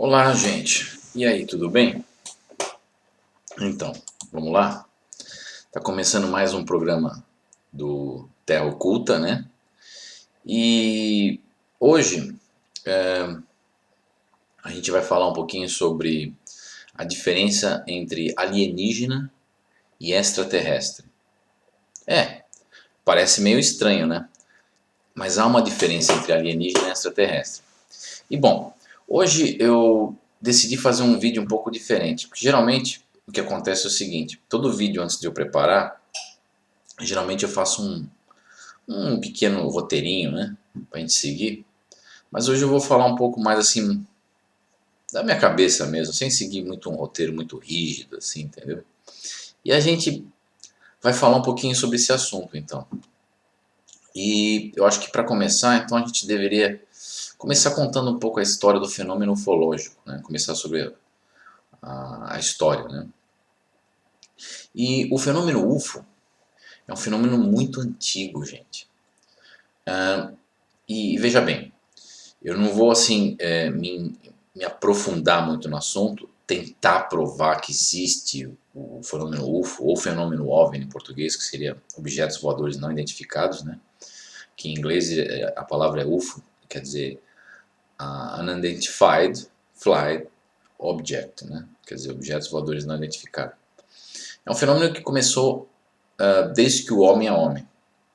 Olá, gente. E aí, tudo bem? Então, vamos lá? Tá começando mais um programa do Terra Oculta, né? E hoje a gente vai falar um pouquinho sobre a diferença entre alienígena e extraterrestre. Parece meio estranho, né? Mas há uma diferença entre alienígena e extraterrestre. E bom, hoje eu decidi fazer um vídeo um pouco diferente, porque geralmente o que acontece é o seguinte: todo vídeo antes de eu preparar, geralmente eu faço um pequeno roteirinho, né, pra gente seguir. Mas hoje eu vou falar um pouco mais assim da minha cabeça mesmo, sem seguir muito um roteiro muito rígido, assim, entendeu? E a gente vai falar um pouquinho sobre esse assunto, então. E eu acho que para começar, então a gente deveria começar contando um pouco a história do fenômeno ufológico, né? Começar sobre a história, né? E o fenômeno UFO é um fenômeno muito antigo, gente. E veja bem, eu não vou assim me aprofundar muito no assunto, tentar provar que existe o fenômeno UFO ou fenômeno OVNI em português, que seria objetos voadores não identificados, né? Que em inglês a palavra é UFO, quer dizer Unidentified Flight Object, né? Quer dizer, objetos voadores não identificados. É um fenômeno que começou desde que o homem é homem,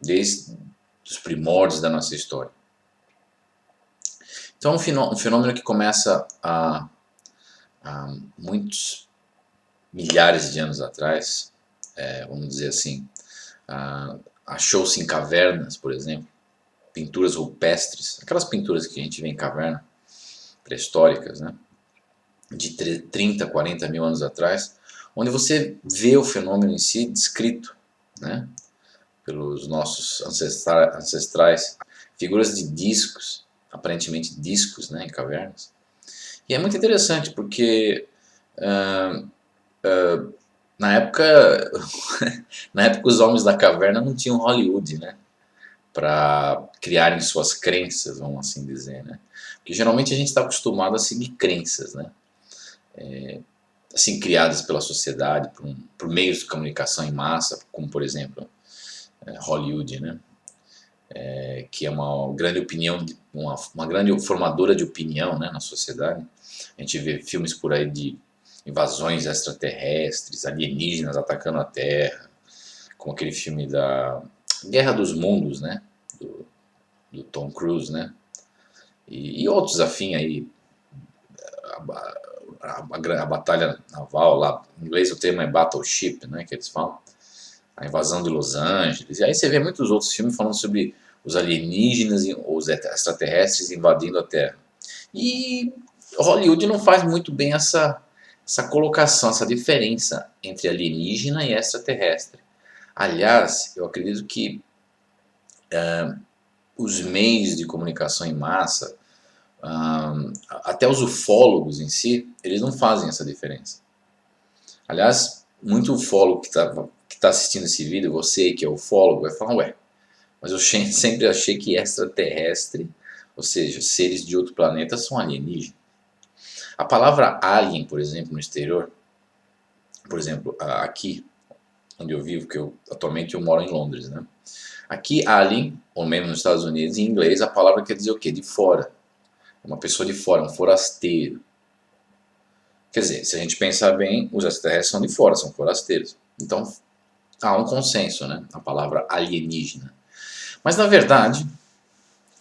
desde os primórdios da nossa história. Então, um fenômeno que começa há muitos milhares de anos atrás, vamos dizer assim, achou-se em cavernas, por exemplo, pinturas rupestres, aquelas pinturas que a gente vê em caverna, pré-históricas, né, de 30, 40 mil anos atrás, onde você vê o fenômeno em si descrito, né, pelos nossos ancestrais, figuras de discos, aparentemente discos, né, em cavernas. E é muito interessante porque na época, na época os homens da caverna não tinham Hollywood, né, para criarem suas crenças, vamos assim dizer, né? Porque geralmente a gente está acostumado a seguir crenças, né? Assim criadas pela sociedade, por meios de comunicação em massa, como por exemplo Hollywood, né? Que é uma grande opinião, uma grande formadora de opinião, né, na sociedade. A gente vê filmes por aí de invasões extraterrestres, alienígenas atacando a Terra, como aquele filme da Guerra dos Mundos, né, do Tom Cruise, né, e outros afim aí, a batalha naval lá, em inglês o termo é battleship, né, que eles falam, a invasão de Los Angeles, e aí você vê muitos outros filmes falando sobre os alienígenas e os extraterrestres invadindo a Terra. E Hollywood não faz muito bem essa colocação, essa diferença entre alienígena e extraterrestre. Aliás, eu acredito que os meios de comunicação em massa, até os ufólogos em si, eles não fazem essa diferença. Aliás, muito ufólogo que tá assistindo esse vídeo, você que é ufólogo, vai falar, ué, mas eu sempre achei que extraterrestre, ou seja, seres de outro planeta, são alienígenas. A palavra alien, por exemplo, no exterior, por exemplo, aqui onde eu vivo, que atualmente eu moro em Londres, né? Aqui, alien, ou mesmo nos Estados Unidos, em inglês, a palavra quer dizer o quê? De fora. Uma pessoa de fora, um forasteiro. Quer dizer, se a gente pensar bem, os extraterrestres são de fora, são forasteiros. Então, há um consenso, né? A palavra alienígena. Mas, na verdade,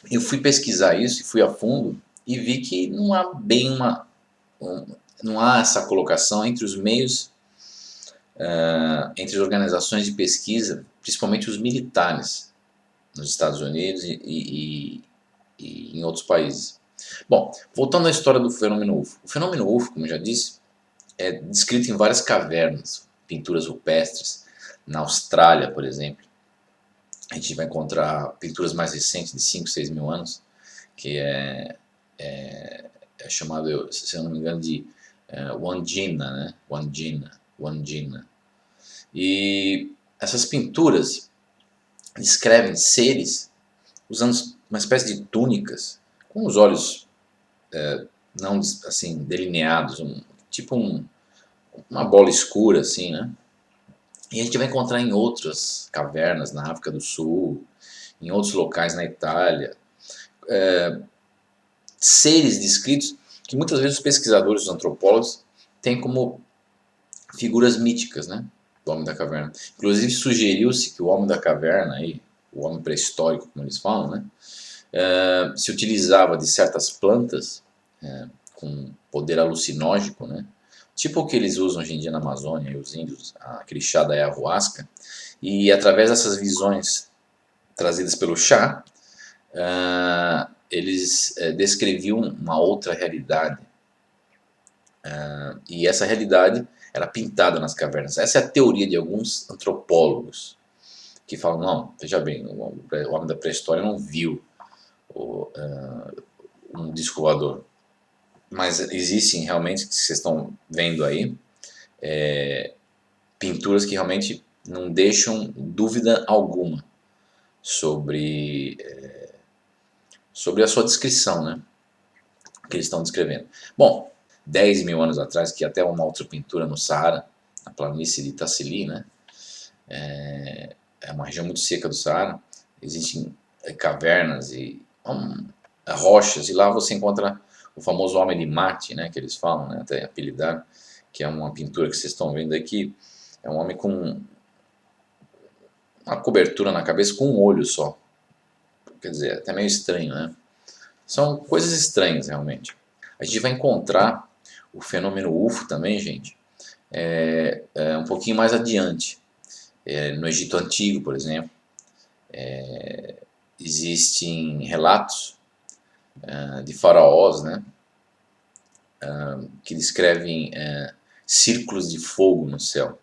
eu fui pesquisar isso e fui a fundo e vi que não há bem não há essa colocação entre os meios, entre as organizações de pesquisa, principalmente os militares, nos Estados Unidos e em outros países. Bom, voltando à história do fenômeno UFO. O fenômeno UFO, como eu já disse, é descrito em várias cavernas, pinturas rupestres. Na Austrália, por exemplo, a gente vai encontrar pinturas mais recentes de 5, 6 mil anos, que é chamado, se eu não me engano, de Wandjina, né? Wandjina. E essas pinturas descrevem seres usando uma espécie de túnicas, com os olhos não assim delineados, tipo uma bola escura assim, né? E a gente vai encontrar em outras cavernas na África do Sul, em outros locais na Itália, seres descritos que muitas vezes os pesquisadores, os antropólogos, têm como figuras míticas, né? Do Homem da Caverna. Inclusive sugeriu-se que o Homem da Caverna, aí, o Homem pré-histórico, como eles falam, né? Se utilizava de certas plantas com poder alucinógeno, né? Tipo o que eles usam hoje em dia na Amazônia, os índios, aquele chá da ayahuasca, e através dessas visões trazidas pelo chá, eles descreviam uma outra realidade, e essa realidade era pintada nas cavernas. Essa é a teoria de alguns antropólogos que falam, não, veja bem, o homem da pré-história não viu um disco voador, mas existem realmente, que vocês estão vendo aí, pinturas que realmente não deixam dúvida alguma sobre, sobre a sua descrição, né? Que eles estão descrevendo. Bom, 10 mil anos atrás, que até uma outra pintura no Saara, na planície de Tassili, né? É uma região muito seca do Saara, existem cavernas e rochas, e lá você encontra o famoso Homem de Marte, né? Que eles falam, né? Até apelidar, que é uma pintura que vocês estão vendo aqui, é um homem com uma cobertura na cabeça com um olho só. Quer dizer, até meio estranho, né? São coisas estranhas, realmente. A gente vai encontrar o fenômeno UFO também, gente, um pouquinho mais adiante. No Egito Antigo, por exemplo, existem relatos de faraós, né, que descrevem círculos de fogo no céu.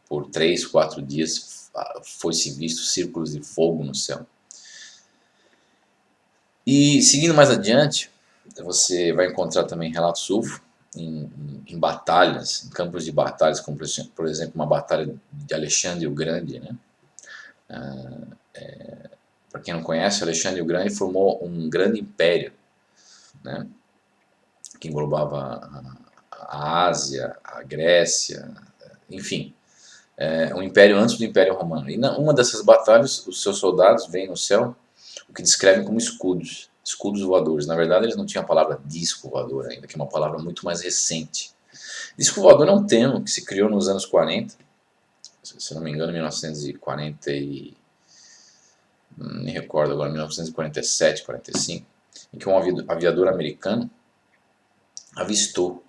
Por 3, 4 dias foi-se visto círculos de fogo no céu. E seguindo mais adiante, você vai encontrar também relatos UFO em batalhas, em campos de batalhas, como por exemplo uma batalha de Alexandre o Grande, né? Para quem não conhece, Alexandre o Grande formou um grande império, né? Que englobava a Ásia, a Grécia, enfim, um império antes do Império Romano. E numa dessas batalhas, os seus soldados veem no céu o que descrevem como escudos, escudos voadores. Na verdade, eles não tinham a palavra disco voador ainda, que é uma palavra muito mais recente. Disco voador é um termo que se criou nos anos 40, se não me engano, 1940 e... não me recordo agora, 1947, 45, em que um aviador americano avistou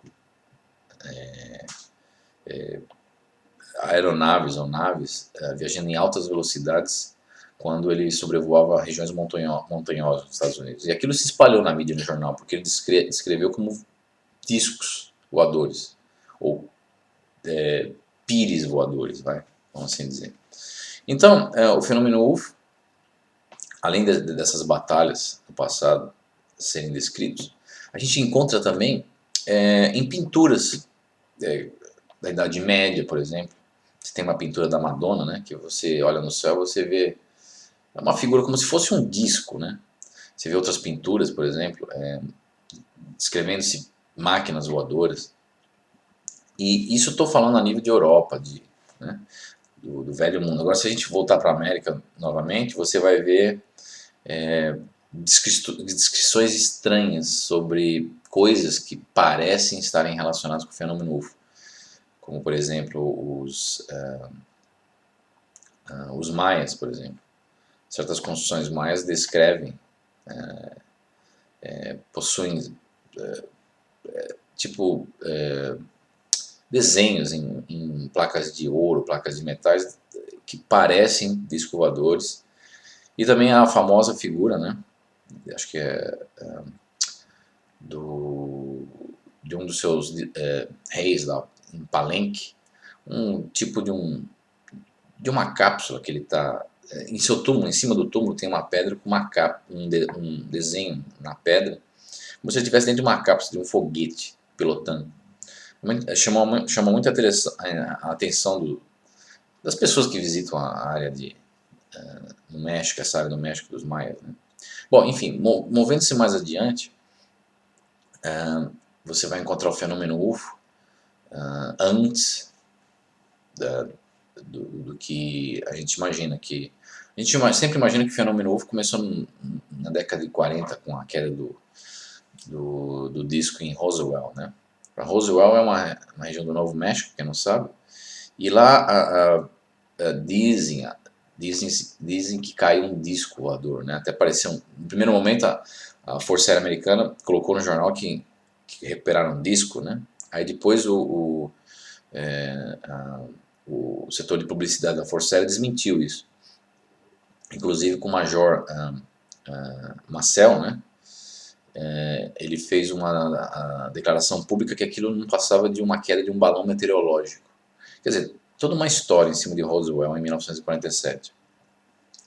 aeronaves ou naves viajando em altas velocidades quando ele sobrevoava regiões montanhosas dos Estados Unidos. E aquilo se espalhou na mídia, no jornal, porque ele descreveu como discos voadores, ou pires voadores, vamos assim dizer. Então, o fenômeno UFO, além dessas batalhas do passado serem descritos, a gente encontra também em pinturas da Idade Média, por exemplo. Você tem uma pintura da Madonna, né, que você olha no céu, você vê uma figura como se fosse um disco, né? Você vê outras pinturas, por exemplo, descrevendo-se máquinas voadoras. E isso estou falando a nível de Europa, né, do velho mundo. Agora, se a gente voltar para a América novamente, você vai ver descrições estranhas sobre coisas que parecem estarem relacionadas com o fenômeno UFO. Como, por exemplo, os maias, por exemplo. Certas construções maias descrevem, possuem, tipo, desenhos em placas de ouro, placas de metais, que parecem discos voadores. E também a famosa figura, né, acho que de um dos seus reis lá em Palenque, um tipo de uma cápsula que ele está em seu túmulo, em cima do túmulo tem uma pedra com um desenho na pedra, como se ele estivesse dentro de uma cápsula de um foguete pilotando. Chama muito a atenção das pessoas que visitam a área no México, essa área do México dos maias, né? Bom, enfim, movendo-se mais adiante, você vai encontrar o fenômeno UFO antes do que a gente imagina. A gente sempre imagina que o fenômeno UFO começou na década de 40 com a queda do disco em Roswell, né? Roswell é uma região do Novo México, quem não sabe, e lá dizem que caiu um disco voador, né? Até pareceu, no primeiro momento a Força Aérea Americana colocou no jornal que recuperaram um disco, né? Aí depois o setor de publicidade da Força Aérea desmentiu isso, inclusive com o Major Marcel, né? Ele fez uma declaração pública que aquilo não passava de uma queda de um balão meteorológico. Quer dizer, toda uma história em cima de Roswell em 1947.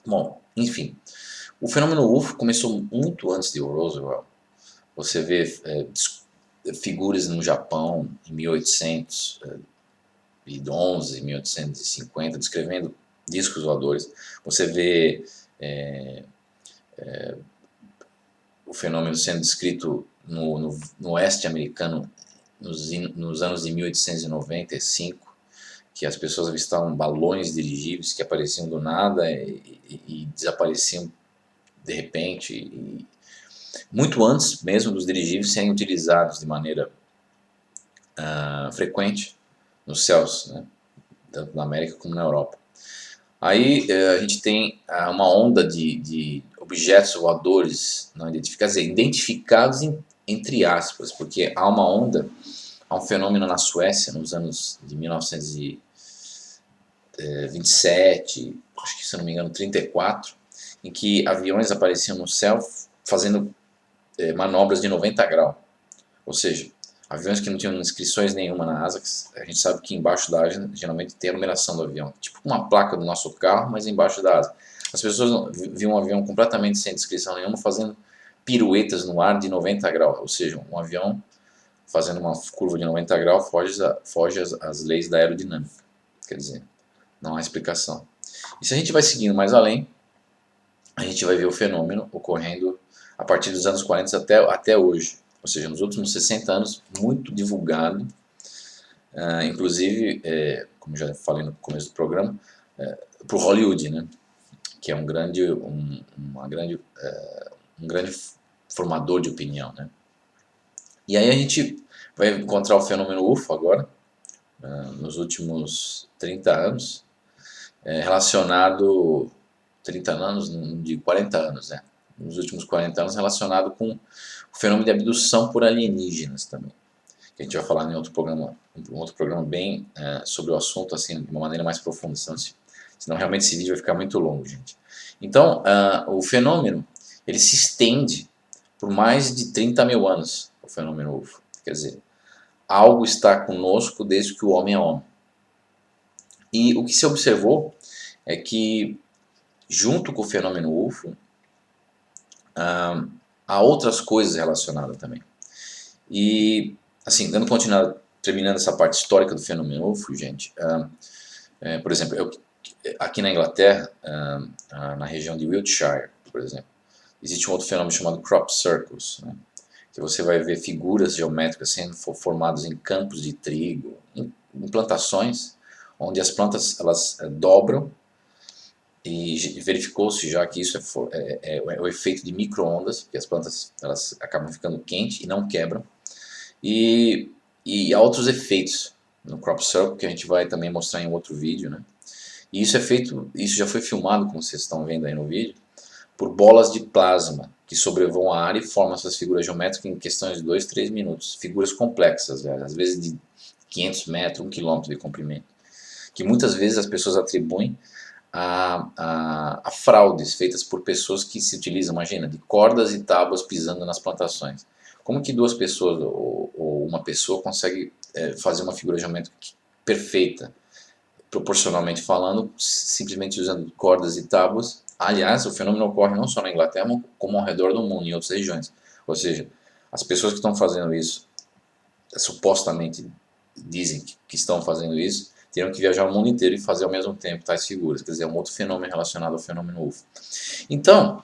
Bom, enfim, o fenômeno UFO começou muito antes de Roswell. Você vê figuras no Japão em 1811, 1850, descrevendo discos voadores. Você vê o fenômeno sendo descrito no oeste americano nos anos de 1895, que as pessoas avistavam balões dirigíveis que apareciam do nada e desapareciam de repente, e muito antes mesmo dos dirigíveis serem utilizados de maneira frequente nos céus, né? Tanto na América como na Europa. Aí a gente tem uma onda de objetos voadores não identificados, identificados entre aspas, porque há uma onda, há um fenômeno na Suécia nos anos de 1927, acho que se não me engano 34, em que aviões apareciam no céu fazendo manobras de 90 graus, ou seja, aviões que não tinham inscrições nenhuma na asa. A gente sabe que embaixo da asa geralmente tem a numeração do avião, tipo uma placa do nosso carro, mas embaixo da asa. As pessoas viam um avião completamente sem descrição nenhuma fazendo piruetas no ar de 90 graus, ou seja, um avião fazendo uma curva de 90 graus foge às leis da aerodinâmica. Quer dizer, não há explicação. E se a gente vai seguindo mais além, a gente vai ver o fenômeno ocorrendo a partir dos anos 40 até hoje. Ou seja, nos últimos 60 anos, muito divulgado, inclusive, como já falei no começo do programa, para o Hollywood, né? Que é um grande formador de opinião, né? E aí a gente vai encontrar o fenômeno UFO agora, nos últimos 30 anos, relacionado, 30 anos, não digo 40 anos, né? Nos últimos 40 anos, relacionado com o fenômeno de abdução por alienígenas também, que a gente vai falar em outro programa bem sobre o assunto, assim, de uma maneira mais profunda, senão realmente esse vídeo vai ficar muito longo, gente. Então, o fenômeno, ele se estende por mais de 30 mil anos, o fenômeno UFO. Quer dizer, algo está conosco desde que o homem é homem. E o que se observou é que, junto com o fenômeno UFO, há outras coisas relacionadas também. E, assim, terminando essa parte histórica do fenômeno UFO, gente, por exemplo, aqui na Inglaterra, na região de Wiltshire, por exemplo, existe um outro fenômeno chamado crop circles, né, que você vai ver figuras geométricas sendo formadas em campos de trigo, em plantações, onde as plantas elas dobram, e verificou-se já que isso é o efeito de micro-ondas, porque as plantas elas acabam ficando quentes e não quebram, e há outros efeitos no crop circle que a gente vai também mostrar em outro vídeo, né? E isso já foi filmado, como vocês estão vendo aí no vídeo, por bolas de plasma que sobrevoam a área e formam essas figuras geométricas em questões de 2, 3 minutos, figuras complexas, às vezes de 500 metros, 1 quilômetro de comprimento, que muitas vezes as pessoas atribuem a fraudes feitas por pessoas que se utilizam, imagina, de cordas e tábuas pisando nas plantações. Como que duas pessoas ou uma pessoa consegue fazer uma figura geométrica perfeita, proporcionalmente falando, simplesmente usando cordas e tábuas? Aliás, o fenômeno ocorre não só na Inglaterra, como ao redor do mundo, em outras regiões. Ou seja, as pessoas que estão fazendo isso, supostamente dizem que estão fazendo isso, teriam que viajar o mundo inteiro e fazer ao mesmo tempo tais figuras. Quer dizer, é um outro fenômeno relacionado ao fenômeno UFO. Então,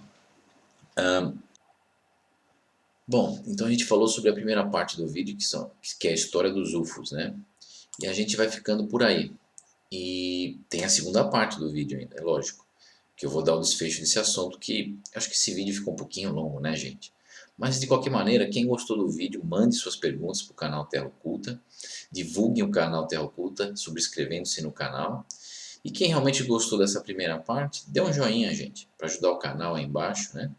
Bom, então a gente falou sobre a primeira parte do vídeo, que é a história dos UFOs, né? E a gente vai ficando por aí. E tem a segunda parte do vídeo ainda, é lógico, que eu vou dar o desfecho desse assunto, que acho que esse vídeo ficou um pouquinho longo, né, gente? Mas de qualquer maneira, quem gostou do vídeo, mande suas perguntas para o canal Terra Oculta, divulguem o canal Terra Oculta, subscrevendo-se no canal. E quem realmente gostou dessa primeira parte, dê um joinha, gente, para ajudar o canal aí embaixo, né?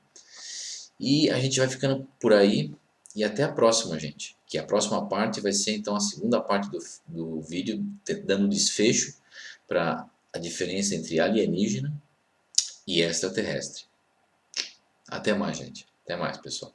E a gente vai ficando por aí e até a próxima, gente. Que a próxima parte vai ser então a segunda parte do vídeo, dando desfecho para a diferença entre alienígena e extraterrestre. Até mais, gente. Até mais, pessoal.